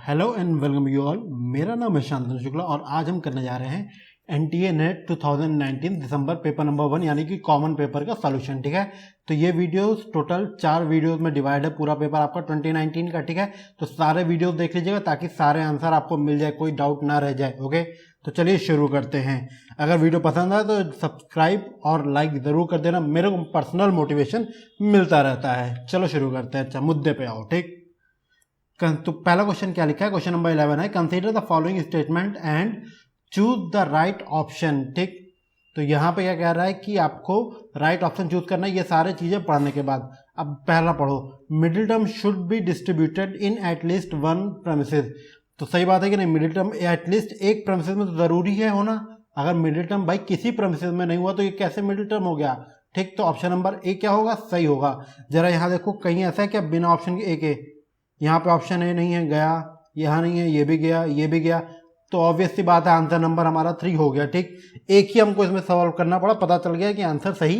Hello and welcome you all. मेरा नाम है शांतनु शुक्ला और आज हम करने जा रहे हैं एनटीए नेट 2019 दिसंबर पेपर नंबर 1 यानी कि कॉमन पेपर का सॉल्यूशन। ठीक है, तो ये वीडियोस टोटल 4 वीडियोस में डिवाइड है। पूरा पेपर आपका 2019 का। ठीक है, तो सारे वीडियोस देख लीजिएगा ताकि सारे आंसर आपको मिल जाए, कोई डाउट ना रह जाए। ओके, तो चलिए शुरू करते हैं। अगर वीडियो पसंद आए तो सब्सक्राइब और लाइक ज़रूर कर देना, मेरे को पर्सनल मोटिवेशन मिलता रहता है। चलो शुरू करते हैं। अच्छा, मुद्दे पे आओ। ठीक, तो पहला क्वेश्चन क्या लिखा है? क्वेश्चन नंबर 11 है, consider the following statement and choose the right option. ठीक, तो यहाँ पे क्या कह रहा है कि आपको राइट ऑप्शन चूज करना है। ये सारे चीजें पढ़ने के बाद अब पहला पढ़ो, middle term should be distributed in at least one premises. तो सही बात है कि नहीं, मिडिल टर्म एटलीस्ट एक प्रेमिसेस में तो जरूरी है होना। अगर मिडिल टर्म भाई किसी प्रेमिसेस में नहीं हुआ तो ये कैसे मिडिल टर्म हो गया? ठीक, तो ऑप्शन नंबर ए क्या होगा? सही होगा। जरा यहाँ देखो, कहीं ऐसा है क्या बिना ऑप्शन के एक है? यहाँ पे ऑप्शन ए नहीं है, गया। यहाँ नहीं है, ये भी गया, ये भी गया। तो ऑब्वियस सी बात है, आंसर नंबर हमारा 3 हो गया। ठीक, एक ही हमको इसमें सॉल्व करना पड़ा, पता चल गया कि आंसर सही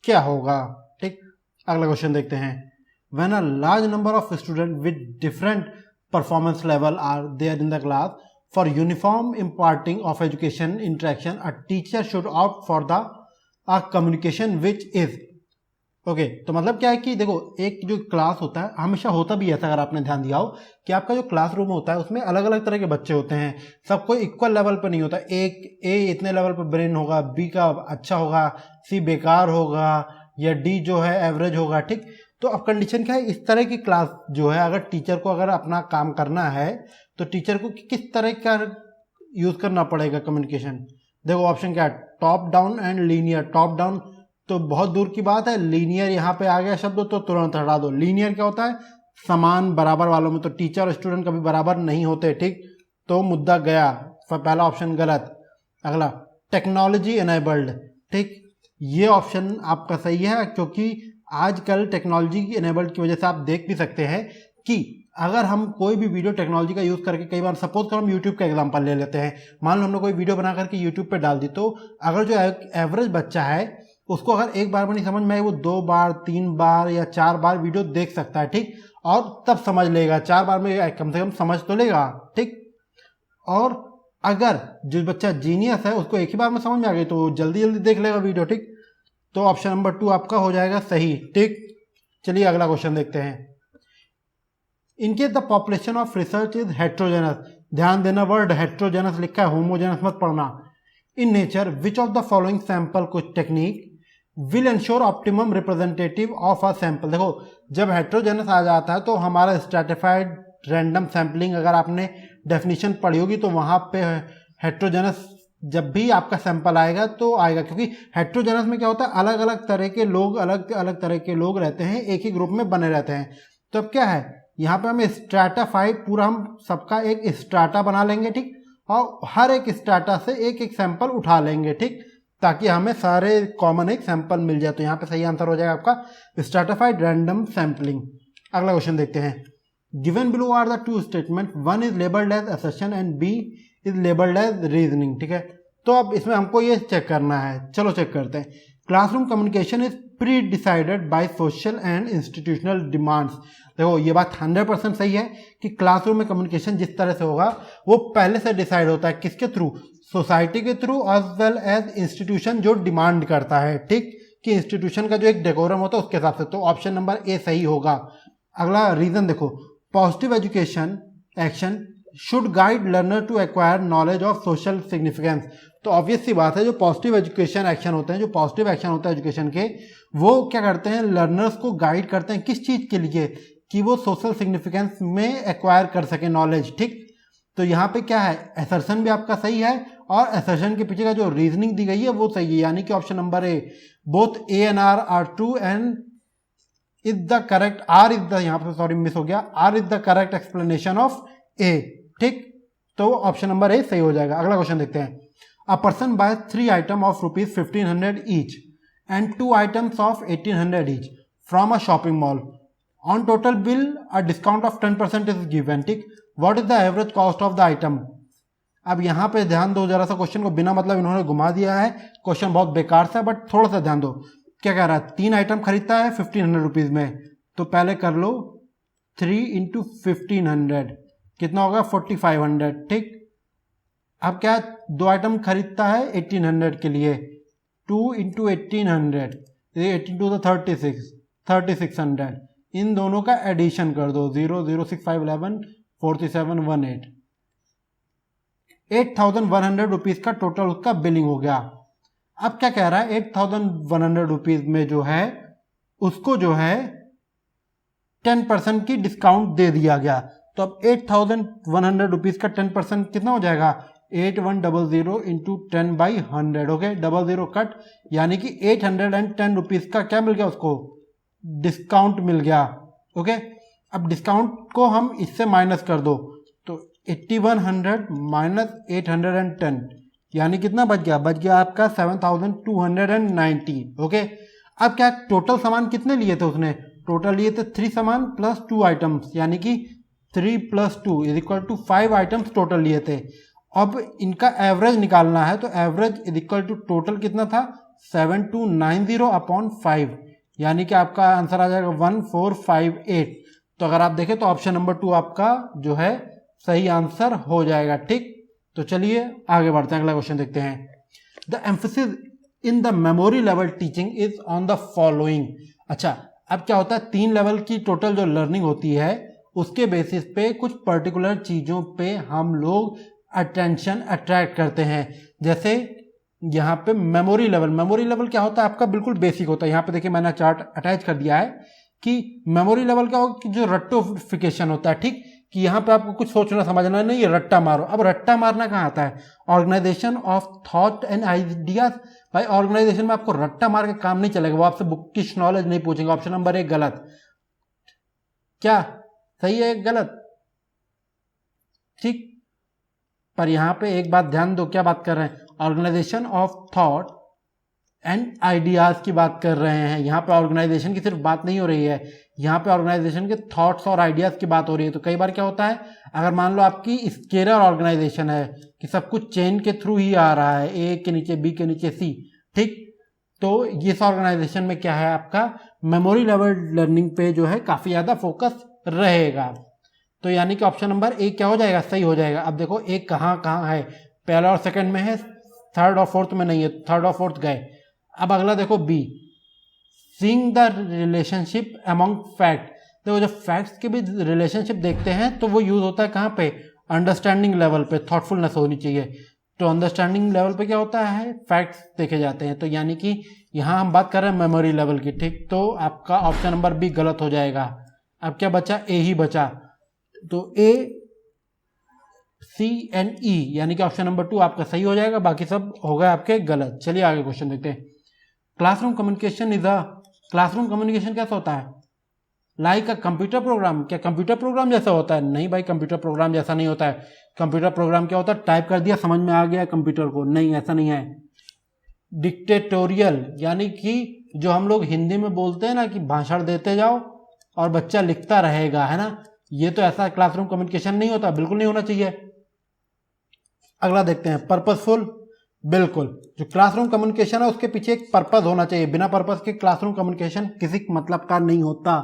क्या होगा। ठीक, अगला क्वेश्चन देखते हैं। When a large number of student with different performance level are there in the class for uniform imparting of education interaction, a teacher should opt for the communication which is. Okay, तो मतलब क्या है कि देखो, एक जो class होता है, हमेशा होता भी ऐसा, अगर आपने ध्यान दिया हो कि आपका जो क्लासरूम होता है उसमें अलग अलग तरह के बच्चे होते हैं। सबको इक्वल लेवल पर नहीं होता। एक ए इतने लेवल पर ब्रेन होगा, बी का अच्छा होगा, सी बेकार होगा, या डी जो है एवरेज होगा। ठीक, तो अब कंडीशन क्या है, इस तरह की क्लास जो है, अगर टीचर को अगर अपना काम करना है तो टीचर को किस तरह का यूज करना पड़ेगा कम्युनिकेशन? देखो ऑप्शन क्या है, top down and linear. Top down तो बहुत दूर की बात है, लीनियर यहाँ पे आ गया शब्द तो तुरंत हटा दो। लीनियर क्या होता है? समान बराबर वालों में। तो टीचर और स्टूडेंट कभी बराबर नहीं होते। ठीक, तो मुद्दा गया, पहला ऑप्शन गलत। अगला, टेक्नोलॉजी एनेबल्ड। ठीक, ये ऑप्शन आपका सही है, क्योंकि आजकल टेक्नोलॉजी एनेबल्ड की वजह से आप देख भी सकते हैं कि अगर हम कोई भी वीडियो टेक्नोलॉजी का यूज करके, कई बार सपोज करो हम यूट्यूब का एग्जांपल ले लेते हैं, मान लो हमने कोई वीडियो बना करके यूट्यूब पे डाल दी, तो अगर जो एवरेज बच्चा है उसको अगर एक बार में नहीं समझ में आए, वो 2 बार 3 बार या 4 बार वीडियो देख सकता है। ठीक, और तब समझ लेगा। 4 बार में कम से कम समझ तो लेगा। ठीक, और अगर जो बच्चा जीनियस है उसको एक ही बार में समझ में आ गई तो जल्दी जल्दी देख लेगा वीडियो। ठीक, तो ऑप्शन नंबर 2 आपका हो जाएगा सही। ठीक, चलिए अगला क्वेश्चन देखते हैं। In case the population of research is heterogeneous. ध्यान देना, वर्ड हेट्रोजेनस लिखा है, होमोजेनस मत पढ़ना। In nature which of the following sample कुछ technique will ensure optimum representative of a sample. देखो, जब हेट्रोजेनस आ जाता है तो हमारा स्ट्रैटिफाइड रैंडम सैंपलिंग, अगर आपने डेफिनेशन पढ़ी होगी तो वहां पे हेट्रोजेनस जब भी आपका सैंपल आएगा तो आएगा, क्योंकि हेट्रोजेनस में क्या होता है, अलग अलग तरह के लोग, अलग अलग तरह के लोग रहते हैं, एक ही ग्रुप में बने रहते हैं। तो अब क्या है, यहाँ पे हम स्ट्रैटाफाइड, पूरा हम सबका एक स्ट्राटा बना लेंगे। ठीक, और हर एक स्ट्राटा से एक एक सैंपल उठा लेंगे। ठीक, ताकि हमें सारे कॉमन एक सैंपल मिल जाए। तो यहाँ पे सही आंसर हो जाएगा आपका स्ट्रैटिफाइड रैंडम सैंपलिंग। अगला क्वेश्चन देखते हैं। Given below are the 2 statement, one is labelled as assertion and B is labelled as reasoning. ठीक है, तो अब इसमें हमको ये चेक करना है। चलो चेक करते हैं। Classroom communication is pre decided by social and institutional demands. देखो, ये बात 100% सही है कि क्लासरूम में कम्युनिकेशन जिस तरह से होगा वो पहले से डिसाइड होता है। किसके थ्रू? सोसाइटी के through, as well as institution जो डिमांड करता है। ठीक, कि इंस्टीट्यूशन का जो एक डेकोरम होता है उसके हिसाब से। तो ऑप्शन नंबर ए सही होगा। अगला रीजन देखो, positive education action should guide learner to acquire knowledge of social significance. तो ऑब्वियस सी बात है, जो पॉजिटिव एजुकेशन एक्शन होते हैं, जो पॉजिटिव एक्शन होता है एजुकेशन के, वो क्या करते हैं, लर्नर्स को गाइड करते हैं किस चीज के लिए, कि वो सोशल सिग्निफिकेंस में एक्वायर कर सके नॉलेज। ठीक, तो यहाँ पे क्या है, असर्शन भी आपका सही है और असर्शन के पीछे का जो रीजनिंग दी गई है वो सही है, यानी कि option number A, both A and R are true and is the correct, R is the, यहाँ पे सॉरी मिस हो गया, R is the correct explanation of A. ठीक, तो ऑप्शन नंबर ए सही हो जाएगा। अगला क्वेश्चन देखते हैं। A person buy 3 item of ₹1500 each and 2 items of 1800 each from a shopping mall. On total bill a discount of 10% is given. ठीक, what is the average cost of the item. अब यहाँ पे ध्यान दो जरा सा, क्वेश्चन को बिना मतलब इन्होंने घुमा दिया है। क्वेश्चन बहुत बेकार सा, बट थोड़ा सा ध्यान दो। क्या कह रहा है, 3 आइटम खरीदता है 1500 रुपीज में, तो पहले कर लो 3 × 1500 कितना होगा 4500, ठीक। अब क्या, दो आइटम खरीदता है 1800 के लिए, 2 इंटू 1800, 18 to 3600, इन दोनों का एडिशन कर दो, 0 0 6 5 11 47 18, 8100 रुपीज का टोटल उसका बिलिंग हो गया। अब क्या कह रहा है, 8100 रुपीज में जो है उसको जो है 10% की डिस्काउंट दे दिया गया। तो अब 8100 रुपीज का 10% कितना हो जाएगा, 8100 इंटू 10/100, ओके, 00 कट, यानी कि 810 रुपीज का क्या मिल गया उसको, डिस्काउंट मिल गया, ओके। अब डिस्काउंट को हम इससे माइनस कर दो, तो 8100 माइनस 810, यानी कितना बच गया आपका 7290, ओके। अब क्या, टोटल सामान कितने लिए थे उसने, टोटल लिए थे 3 सामान प्लस 2 आइटम्स, यानी कि 3 + 2 = 5 आइटम्स टोटल लिए थे। अब इनका एवरेज निकालना है, तो एवरेज = टोटल कितना था 7290/5, यानी कि आपका आंसर आ जाएगा 1458। तो अगर आप देखें तो ऑप्शन नंबर 2 आपका जो है सही आंसर हो जाएगा, ठीक। तो चलिए आगे बढ़ते हैं, अगला क्वेश्चन देखते हैं। The emphasis in the memory level teaching is on the following. अच्छा, अब क्या होता है, 3 लेवल की टोटल जो लर्निंग होती है उसके बेसिस पे कुछ पर्टिकुलर चीज़ों पे हम लोग अटेंशन अट्रैक्ट करते हैं। जैसे यहाँ पे मेमोरी लेवल क्या होता है आपका, बिल्कुल बेसिक होता है। यहाँ पे देखिए मैंने चार्ट अटैच कर दिया है कि मेमोरी लेवल क्या होगा, कि जो रट्टोफिकेशन होता है, ठीक, कि यहाँ पे आपको कुछ सोचना समझना नहीं है, रट्टा मारो। अब रट्टा मारना कहाँ आता है, organisation of thought and ideas. भाई ऑर्गेनाइजेशन में आपको रट्टा मार के काम नहीं चलेगा, वो आपसे बुकिश नॉलेज नहीं पूछेंगे। ऑप्शन नंबर 1 गलत, क्या सही है गलत, ठीक। पर यहां पे एक बात ध्यान दो, क्या बात कर रहे हैं, organisation of thought and ideas की बात कर रहे हैं। यहाँ पे ऑर्गेनाइजेशन की सिर्फ बात नहीं हो रही है, यहाँ पे ऑर्गेनाइजेशन के थॉट्स और आइडियाज की बात हो रही है। तो कई बार क्या होता है, अगर मान लो आपकी स्केलर ऑर्गेनाइजेशन है कि सब कुछ चेन के थ्रू ही आ रहा है, ए के नीचे बी के नीचे सी, ठीक, तो इस ऑर्गेनाइजेशन में क्या है आपका मेमोरी लेवल लर्निंग पे जो है काफी ज्यादा फोकस रहेगा। तो यानी कि ऑप्शन नंबर 1 क्या हो जाएगा, सही हो जाएगा। अब देखो एक कहाँ है, पहला और सेकंड में है, थर्ड और फोर्थ में नहीं है, थर्ड और फोर्थ गए। अब अगला देखो B, seeing the relationship among fact. देखो जब फैक्ट्स के भी रिलेशनशिप देखते हैं तो वो यूज होता है कहाँ पे, अंडरस्टैंडिंग लेवल पे, थॉटफुलनेस होनी चाहिए। तो अंडरस्टैंडिंग लेवल पे क्या होता है, फैक्ट्स देखे जाते हैं। तो यानी कि यहाँ हम बात कर रहे हैं मेमोरी लेवल की, ठीक। तो आपका ऑप्शन नंबर बी गलत हो जाएगा। अब क्या बचा, ए ही बचा। तो ए सी एंड ई, यानी कि ऑप्शन नंबर 2 आपका सही हो जाएगा, बाकी सब हो गए आपके गलत। चलिए आगे क्वेश्चन देखते हैं। Classroom communication is a, classroom communication कैसा होता है, लाइक अ कंप्यूटर प्रोग्राम। क्या कंप्यूटर प्रोग्राम जैसा होता है, नहीं भाई, कंप्यूटर प्रोग्राम जैसा नहीं होता है। कंप्यूटर प्रोग्राम क्या होता है, टाइप कर दिया समझ में आ गया कंप्यूटर को, नहीं ऐसा नहीं है। डिक्टेटोरियल, यानी कि जो हम लोग हिंदी में बोलते हैं ना कि भाषण देते जाओ और बच्चा लिखता रहेगा, है ना, ये तो ऐसा क्लासरूम कम्युनिकेशन नहीं होता, बिल्कुल नहीं होना चाहिए। अगला देखते हैं, पर्पसफुल। बिल्कुल, जो क्लासरूम कम्युनिकेशन है उसके पीछे एक पर्पस होना चाहिए, बिना पर्पस के क्लासरूम कम्युनिकेशन किसी मतलब का नहीं होता,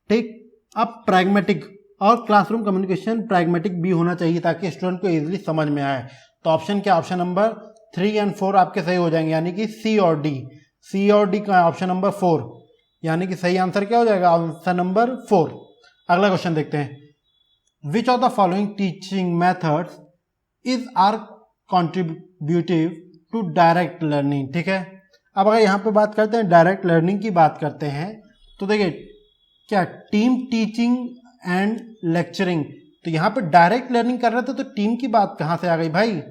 ठीक। अब प्रैग्मेटिक, और क्लासरूम कम्युनिकेशन प्रैग्मेटिक भी होना चाहिए ताकि स्टूडेंट को इजीली समझ में आए। तो ऑप्शन क्या, ऑप्शन नंबर 3 और 4 आपके सही हो जाएंगे, यानी कि सी और डी। सी और डी का ऑप्शन नंबर 4, यानी कि सही आंसर क्या हो जाएगा, ऑप्शन नंबर 4। अगला क्वेश्चन देखते हैं, which of the following teaching methods is are contributive to direct learning, ठीक है। अब अगर यहाँ पे बात करते हैं डायरेक्ट लर्निंग की बात करते हैं, तो देखिए क्या, टीम टीचिंग एंड लेक्चरिंग। तो यहाँ पे डायरेक्ट लर्निंग कर रहे थे, तो टीम की बात कहाँ से आ गई भाई।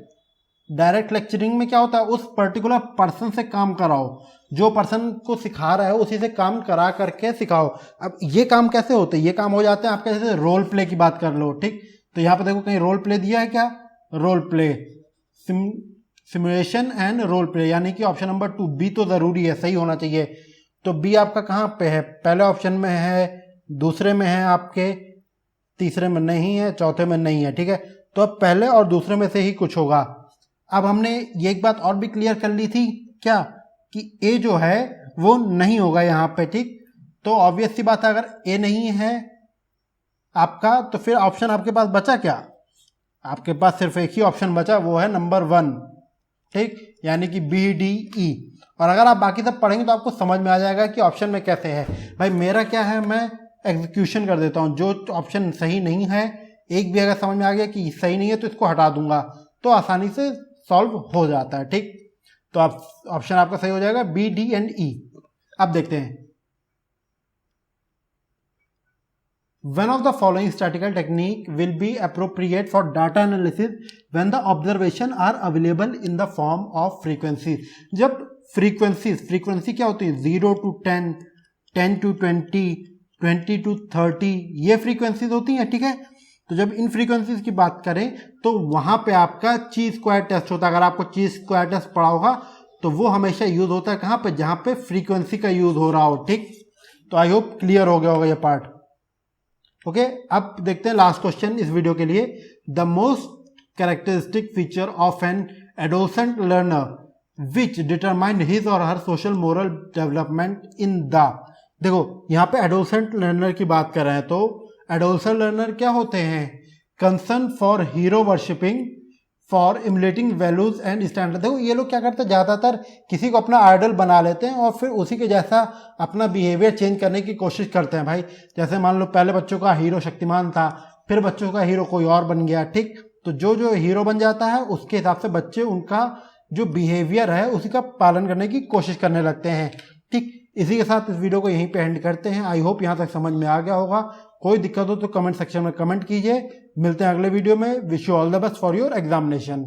डायरेक्ट लेक्चरिंग में क्या होता है, उस पर्टिकुलर पर्सन से काम कराओ, जो पर्सन को सिखा रहा है उसी से काम करा करके सिखाओ। अब ये काम कैसे होते हैं, ये काम हो जाते हैं आपके, जैसे रोल प्ले की बात कर लो, ठीक। तो यहाँ पे देखो कहीं रोल प्ले दिया है क्या, role play, simulation and role play, यानी कि ऑप्शन नंबर 2 बी तो जरूरी है, सही होना चाहिए। तो बी आपका कहाँ पे है, पहले ऑप्शन में है, दूसरे में है आपके, तीसरे में नहीं है, चौथे में नहीं है, ठीक है। तो अब पहले और दूसरे में से ही कुछ होगा। अब हमने ये एक बात और भी क्लियर कर ली थी, क्या, कि ए जो है वो नहीं होगा यहाँ पे, ठीक। तो ऑब्वियस सी बात है, अगर ए नहीं है आपका तो फिर ऑप्शन आपके पास बचा क्या, आपके पास सिर्फ एक ही ऑप्शन बचा, वो है नंबर 1, ठीक, यानी कि बी डी ई। और अगर आप बाकी सब पढ़ेंगे तो आपको समझ में आ जाएगा कि ऑप्शन में कैसे है। भाई मेरा क्या है, मैं एग्जीक्यूशन कर देता हूँ, जो ऑप्शन सही नहीं है, एक भी अगर समझ में आ गया कि सही नहीं है तो इसको हटा दूंगा, तो आसानी से सॉल्व हो जाता है, ठीक। तो आप ऑप्शन आपका सही हो जाएगा बी डी एंड ई। अब देखते हैं, One of the following statistical technique will be appropriate for data analysis when the observation are available in the form of frequencies। जब फ्रीक्वेंसी क्या होती है, 0 to 10, 10 to 20, 20 to 30, ये फ्रीक्वेंसीज होती हैं, ठीक है। तो जब इन फ्रीक्वेंसीज की बात करें तो वहां पे आपका ची स्क्वायर टेस्ट होता है। अगर आपको ची स्क्वायर टेस्ट पढ़ा होगा तो वो हमेशा यूज होता है कहां पे, जहां पे फ्रीक्वेंसी का यूज हो रहा हो, ठीक। तो आई होप क्लियर हो गया होगा ये पार्ट। ओके, अब देखते हैं लास्ट क्वेश्चन इस वीडियो के लिए। The most characteristic feature of an adolescent learner which determine his or her social moral development in the. देखो यहाँ पे एडोलसेंट लर्नर की बात कर रहे हैं, तो एडोलसेंट लर्नर क्या होते हैं, concern for hero worshipping, for emulating values and standard. देखो ये लोग क्या करते हैं, ज़्यादातर किसी को अपना आइडल बना लेते हैं और फिर उसी के जैसा अपना बिहेवियर चेंज करने की कोशिश करते हैं। भाई जैसे मान लो पहले बच्चों का हीरो शक्तिमान था, फिर बच्चों का हीरो कोई और बन गया, ठीक। तो जो हीरो बन जाता है उसके हिसाब से बच्चे उनका जो बिहेवियर है उसी का पालन करने की कोशिश करने लगते हैं, ठीक। इसी के साथ इस वीडियो को यहीं पे एंड करते हैं। आई होप यहाँ तक समझ में आ गया होगा। कोई दिक्कत हो तो कमेंट सेक्शन में कमेंट कीजिए। मिलते हैं अगले वीडियो में। Wish you all the best for your examination.